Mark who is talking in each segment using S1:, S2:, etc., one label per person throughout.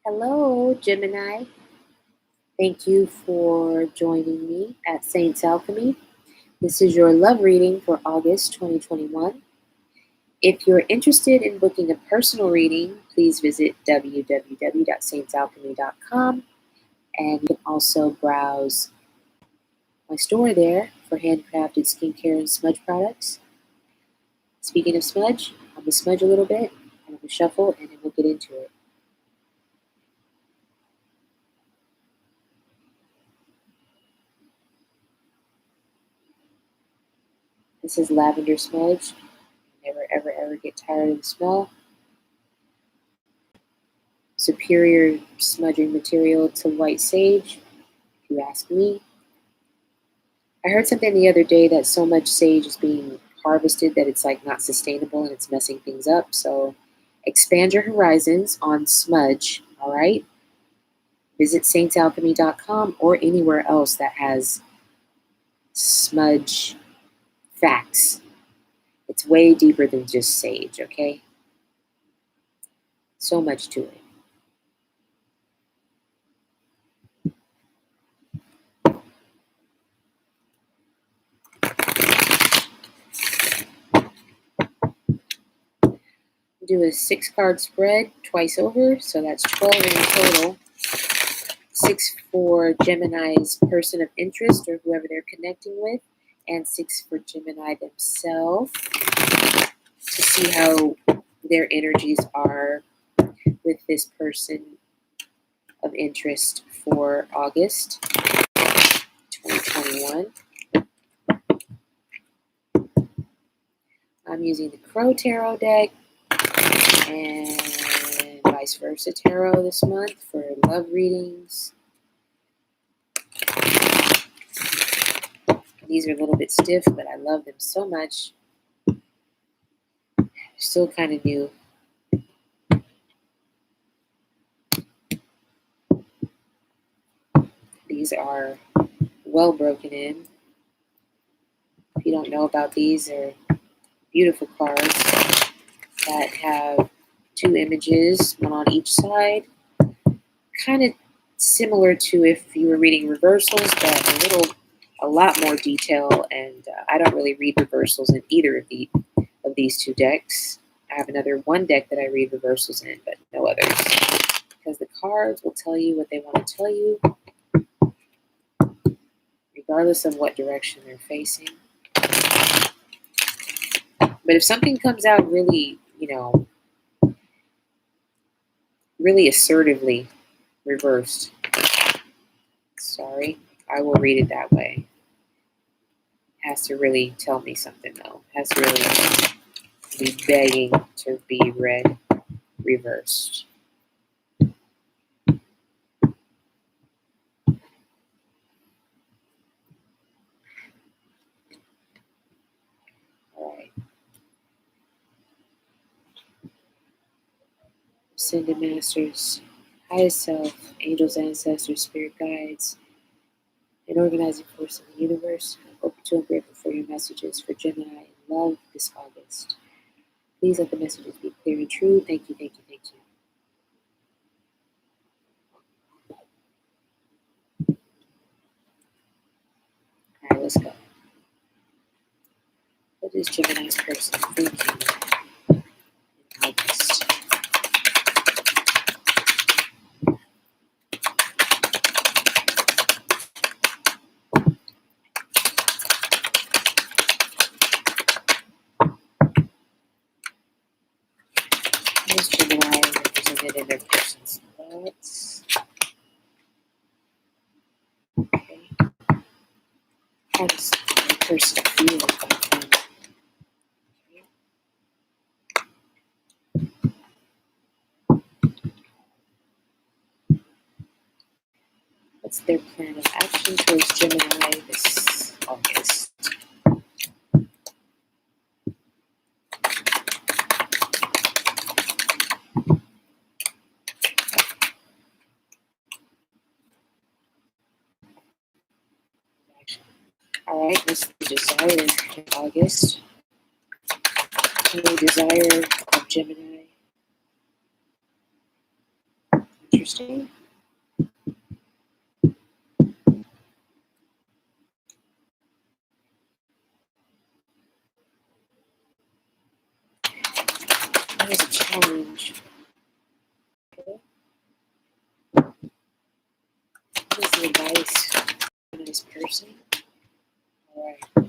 S1: Hello, Gemini. Thank you for joining me at SAINTS Alchemy. This is your love reading for August 2021. If you're interested in booking a personal reading, please visit www.saintsalchemy.com, and you can also browse my store there for handcrafted skincare and smudge products. Speaking of smudge, I'm going to smudge a little bit, I'm going to shuffle, and then we'll get into it. This is lavender smudge. Never, ever, ever get tired of the smell. Superior smudging material to white sage, if you ask me. I heard something the other day that so much sage is being harvested that it's like not sustainable and it's messing things up. So expand your horizons on smudge, all right? Visit saintsalchemy.com or anywhere else that has smudge facts. It's way deeper than just sage, okay? So much to it. Do a 6-card spread twice over, so that's 12 in total. 6 for Gemini's person of interest or whoever they're connecting with, and 6 for Gemini themselves to see how their energies are with this person of interest for August 2021. I'm using the Crow Tarot deck and vice versa tarot this month for love readings. These are a little bit stiff, but I love them so much. Still kind of new. These are well broken in. If you don't know about these, they're beautiful cards that have 2 images, one on each side. Kind of similar to if you were reading reversals, but a lot more detail. And I don't really read reversals in either of these 2 decks. I have another one deck that I read reversals in, but no others, because the cards will tell you what they want to tell you, regardless of what direction they're facing. But if something comes out really, really assertively reversed, sorry, I will read it that way. It has to really tell me something, though. It has to really be begging to be read reversed. All right. Ascended Masters, highest self, angels, ancestors, spirit guides, an organizing force in the universe. I'm open to and grateful for your messages for Gemini in love this August. Please let the messages be clear and true. Thank you, thank you, thank you. All right, let's go. What is Gemini's person thinking in August? What is Gemini represented in their person's thoughts? Okay. How does the person feel about them? What's their plan of action towards Gemini this August? All right, what's the desire in August? The desire of Gemini. interesting. What is a challenge? Okay. What is the advice for this person? All right.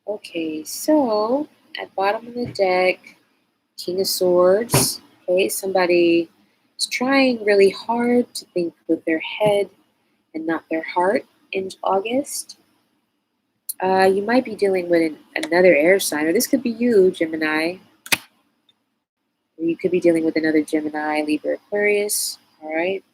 S1: Okay, so at bottom of the deck, King of Swords. Okay, somebody is trying really hard to think with their head and not their heart in August. You might be dealing with another air sign, or this could be you, Gemini. Or you could be dealing with another Gemini, Libra, Aquarius. All right.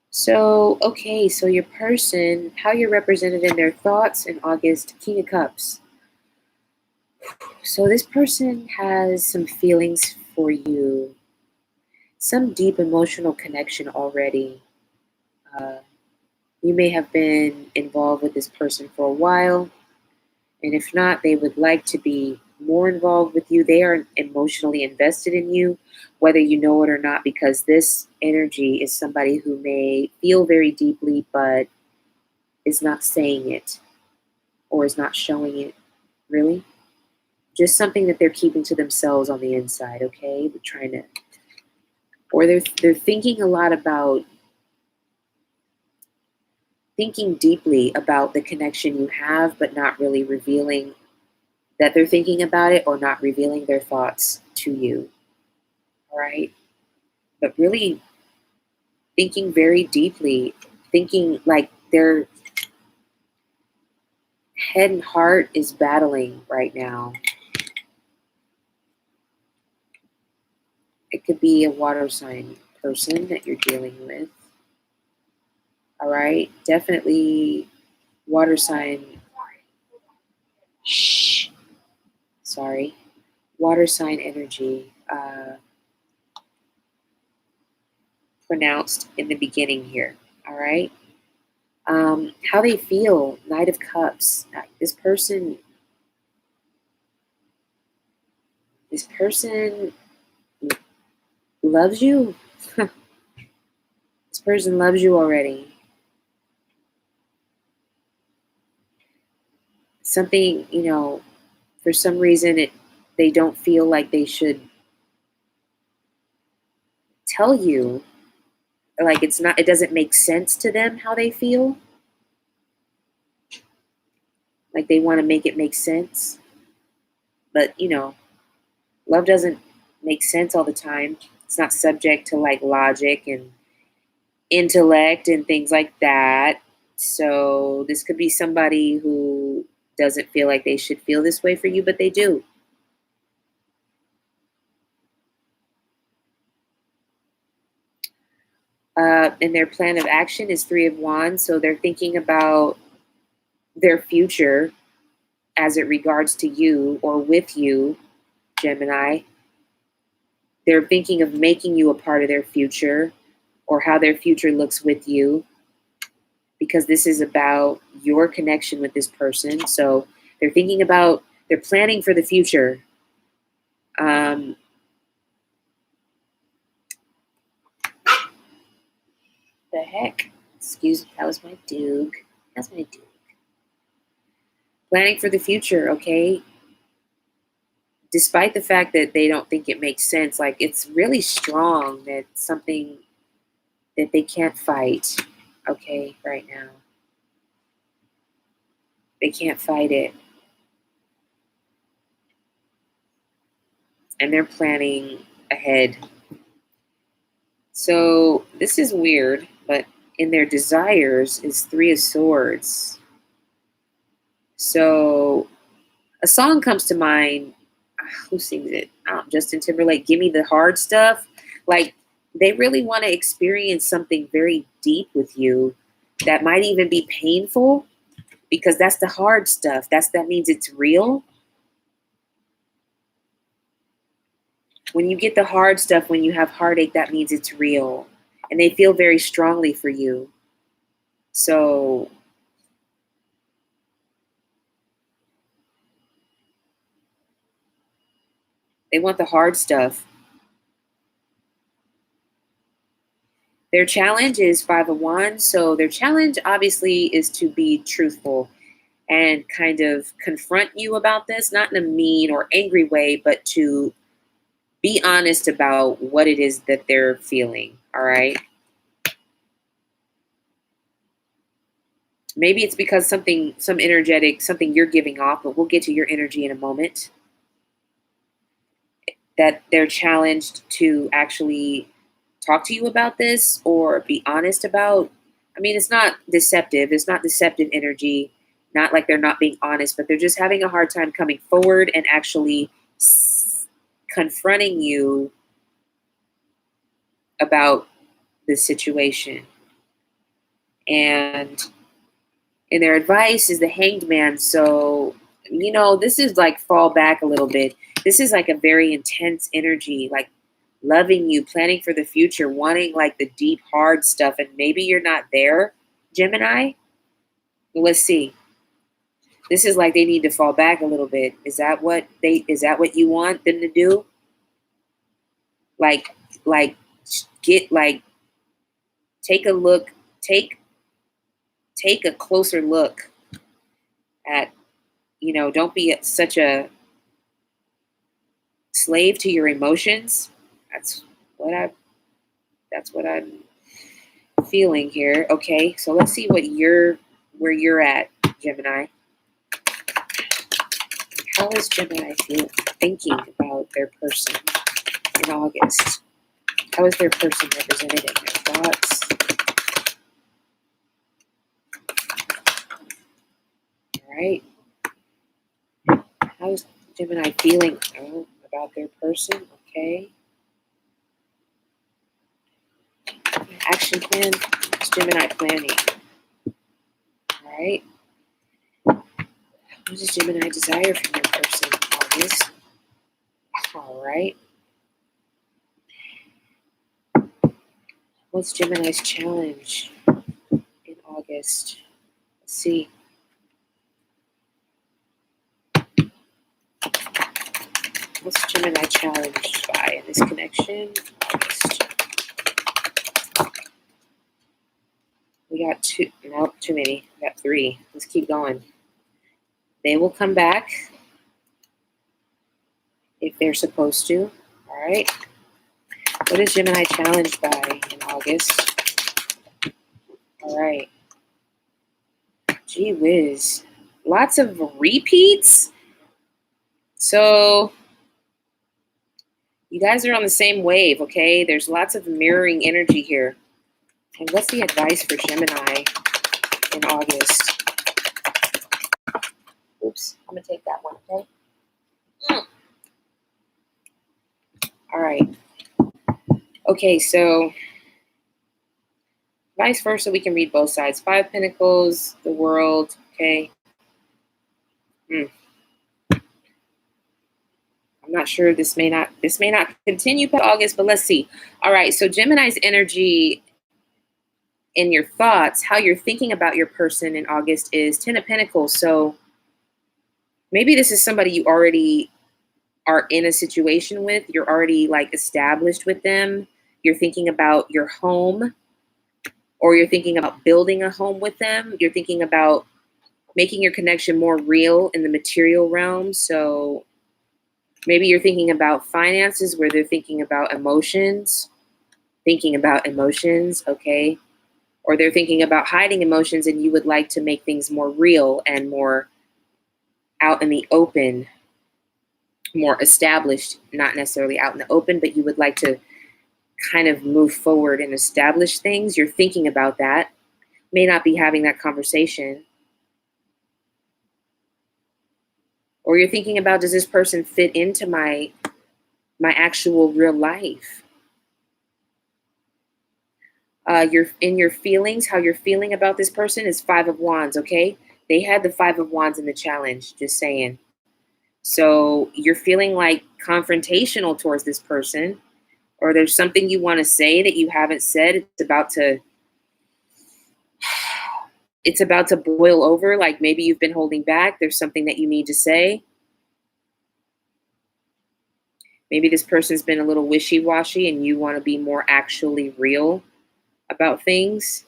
S1: So, okay, so your person, how you're represented in their thoughts in August, King of Cups. So this person has some feelings for you, some deep emotional connection already. Uh, you may have been involved with this person for a while, and if not, they would like to be more involved with you. They are emotionally invested in you, whether you know it or not, because this energy is somebody who may feel very deeply, but is not saying it or is not showing it, really. Just something that they're keeping to themselves on the inside, okay? They're trying to, or they're thinking a lot about, thinking deeply about the connection you have, but not really revealing that they're thinking about it, or not revealing their thoughts to you, all right? But really thinking very deeply, thinking like their head and heart is battling right now. It could be a water sign person that you're dealing with. All right, definitely water sign. Shh. Sorry, water sign energy pronounced in the beginning here. All right, how they feel. Knight of Cups. This person. This person loves you. This person loves you already. Something, for some reason they don't feel like they should tell you, like it doesn't make sense to them how they feel. Like they want to make it make sense. But, love doesn't make sense all the time. It's not subject to like logic and intellect and things like that. So this could be somebody who doesn't feel like they should feel this way for you, but they do. And their plan of action is Three of Wands. So they're thinking about their future as it regards to you or with you, Gemini. They're thinking of making you a part of their future or how their future looks with you, because this is about your connection with this person. So they're planning for the future. Um, the heck? Excuse me, that was my Duke. That's my Duke. Planning for the future, okay? Despite the fact that they don't think it makes sense, like it's really strong that something that they can't fight, okay, right now. They can't fight it. And they're planning ahead. So this is weird, but in their desires is Three of Swords. So a song comes to mind. Who sings it? Justin Timberlake, Give Me the Hard Stuff. Like they really want to experience something very deep with you that might even be painful, because that's the hard stuff. That means it's real. When you get the hard stuff, when you have heartache, that means it's real. And they feel very strongly for you. So they want the hard stuff. Their challenge is Five of Wands. So their challenge obviously is to be truthful and kind of confront you about this, not in a mean or angry way, but to be honest about what it is that they're feeling. All right. Maybe it's because some energetic, something you're giving off, but we'll get to your energy in a moment. That they're challenged to actually talk to you about this or be honest about. I mean, it's not deceptive. It's not deceptive energy. Not like they're not being honest, but they're just having a hard time coming forward and actually confronting you about the situation. And their advice is the Hanged Man. So, this is like fall back a little bit. This is like a very intense energy, like loving you, planning for the future, wanting like the deep, hard stuff. And maybe you're not there, Gemini. Let's see. This is like they need to fall back a little bit. Is that what you want them to do? Like take a look, take a closer look at, don't be such a slave to your emotions. That's what I'm feeling here. Okay, so let's see where you're at, Gemini. How is Gemini thinking about their person in August? How is their person represented in their thoughts? All right. How is Gemini feeling about their person? Okay. Action plan. What's Gemini planning? All right. What does Gemini desire from their person in August? All right. What's Gemini's challenge in August? Let's see. What's Gemini challenged by in this connection? August. We got two. Nope, too many. We got three. Let's keep going. They will come back if they're supposed to. All right. What is Gemini challenged by in August? All right. Gee whiz. Lots of repeats. So you guys are on the same wave, okay? There's lots of mirroring energy here. And what's the advice for Gemini in August? Oops, I'm going to take that one, okay? All right. Okay, so vice versa, we can read both sides. Five of Pentacles, the World, okay? I'm not sure, this may not continue past August, but let's see. All right, so Gemini's energy in your thoughts, how you're thinking about your person in August is Ten of Pentacles. So maybe this is somebody you already are in a situation with. You're already like established with them. You're thinking about your home, or you're thinking about building a home with them. You're thinking about making your connection more real in the material realm. So maybe you're thinking about finances, where they're thinking about emotions, okay? Or they're thinking about hiding emotions and you would like to make things more real and more out in the open, more established, not necessarily out in the open, but you would like to kind of move forward and establish things. You're thinking about that. May not be having that conversation. Or you're thinking about, does this person fit into my actual real life? You're in your feelings, how you're feeling about this person is Five of Wands, okay? They had the Five of Wands in the challenge, just saying. So you're feeling like confrontational towards this person, or there's something you want to say that you haven't said. It's about to boil over. Like maybe you've been holding back. There's something that you need to say. Maybe this person's been a little wishy-washy and you want to be more actually real about things,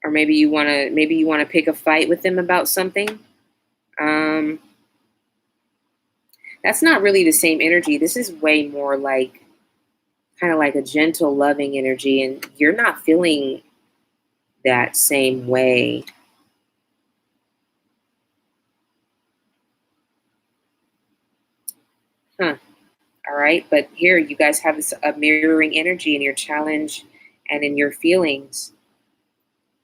S1: or maybe you want to pick a fight with them about something. That's not really the same energy. This is way more like kind of like a gentle, loving energy, and you're not feeling that same way. Huh. All right. But here you guys have a mirroring energy in your challenge and in your feelings.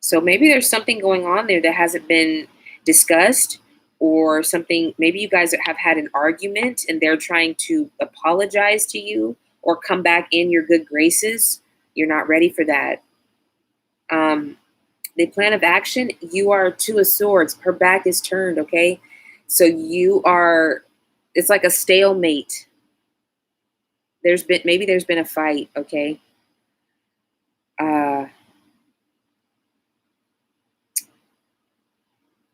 S1: So maybe there's something going on there that hasn't been discussed, or something. Maybe you guys have had an argument and they're trying to apologize to you or come back in your good graces. You're not ready for that. The plan of action, you are Two of Swords. Her back is turned, okay? So it's like a stalemate. There's been a fight, okay?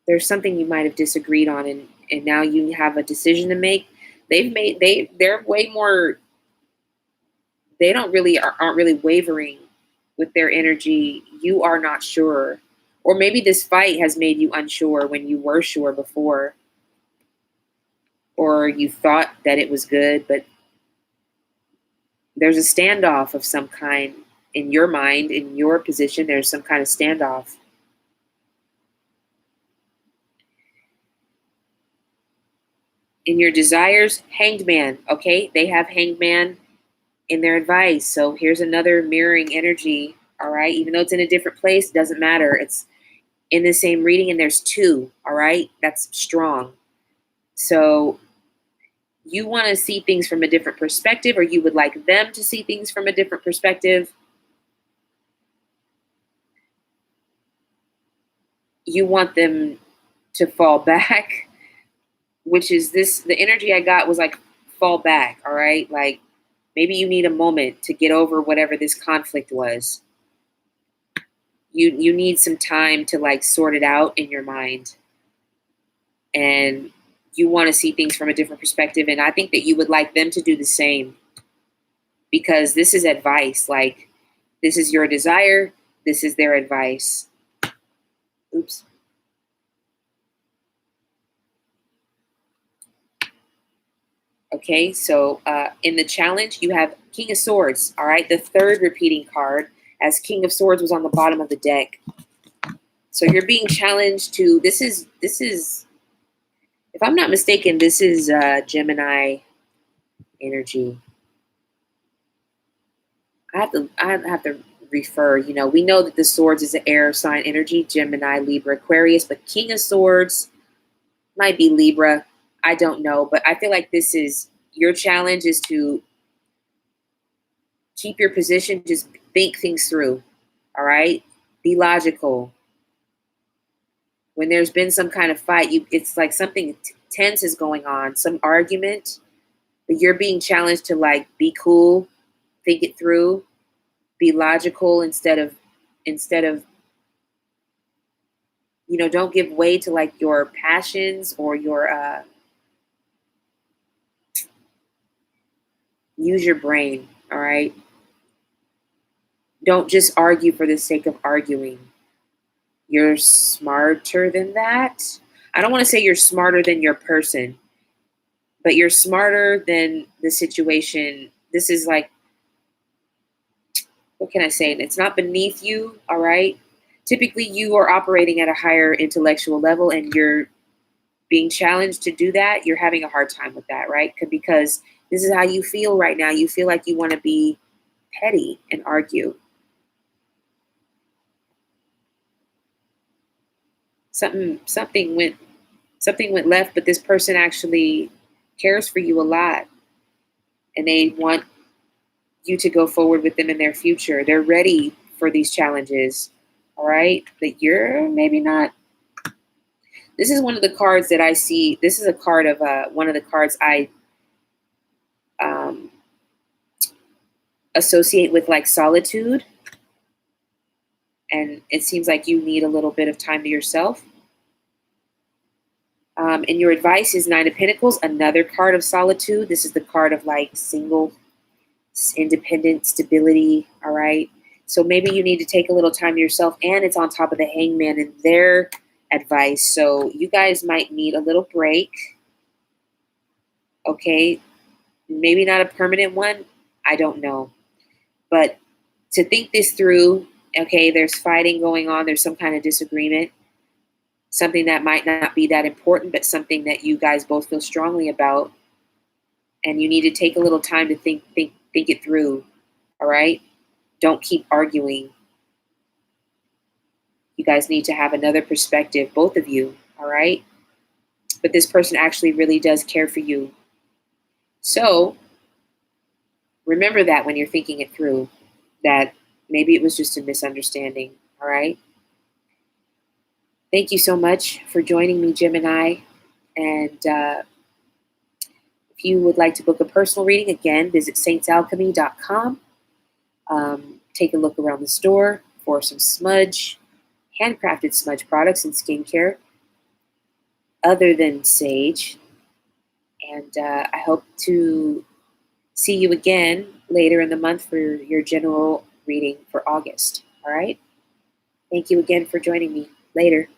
S1: There's something you might have disagreed on, and now you have a decision to make. They're way more, they aren't really wavering with their energy. You are not sure. Or maybe this fight has made you unsure when you were sure before. Or you thought that it was good, but there's a standoff of some kind in your mind, in your position. There's some kind of standoff. In your desires, Hanged Man, okay? They have Hanged Man in their advice. So here's another mirroring energy, all right? Even though it's in a different place, it doesn't matter. It's in the same reading, and there's two, all right? That's strong. So you want to see things from a different perspective, or you would like them to see things from a different perspective. You want them to fall back, which is the energy I got was like fall back, all right? Like maybe you need a moment to get over whatever this conflict was. You need some time to like sort it out in your mind. And you want to see things from a different perspective, and I think that you would like them to do the same, because this is advice. Like this is your desire, this is their advice. Oops. Okay, so in the challenge, you have King of Swords, all right? The third repeating card, as King of Swords was on the bottom of the deck. So you're being challenged to, this is, if I'm not mistaken, this is Gemini energy. I have to refer, we know that the Swords is an air sign energy, Gemini, Libra, Aquarius, but King of Swords might be Libra. I don't know, but I feel like this is your challenge, is to keep your position, just think things through. All right? Be logical. When there's been some kind of fight, it's like something tense is going on, some argument, but you're being challenged to like be cool, think it through, be logical instead of don't give way to like your passions or your use your brain, all right? Don't just argue for the sake of arguing. You're smarter than that. I don't want to say you're smarter than your person, but you're smarter than the situation. This is like, what can I say? It's not beneath you, all right? Typically, you are operating at a higher intellectual level, and you're being challenged to do that. You're having a hard time with that, right? Because this is how you feel right now. You feel like you want to be petty and argue. Something went left, but this person actually cares for you a lot, and they want you to go forward with them in their future. They're ready for these challenges, all right? But you're maybe not. This is one of the cards that I see. This is a card of one of the cards I associate with like solitude. And it seems like you need a little bit of time to yourself. And your advice is Nine of Pentacles, another card of solitude. This is the card of like single, independent, stability, all right? So maybe you need to take a little time to yourself, and it's on top of the Hangman and their advice. So you guys might need a little break. Okay. Maybe not a permanent one. I don't know. But to think this through, okay, there's fighting going on. There's some kind of disagreement. Something that might not be that important, but something that you guys both feel strongly about. And you need to take a little time to think it through. All right? Don't keep arguing. You guys need to have another perspective, both of you. All right? But this person actually really does care for you. So remember that when you're thinking it through, that maybe it was just a misunderstanding. All right? Thank you so much for joining me, Gemini. And if you would like to book a personal reading, again, visit saintsalchemy.com. Take a look around the store for some smudge, handcrafted smudge products and skincare other than sage. And I hope to see you again later in the month for your general reading for August. All right? Thank you again for joining me. Later.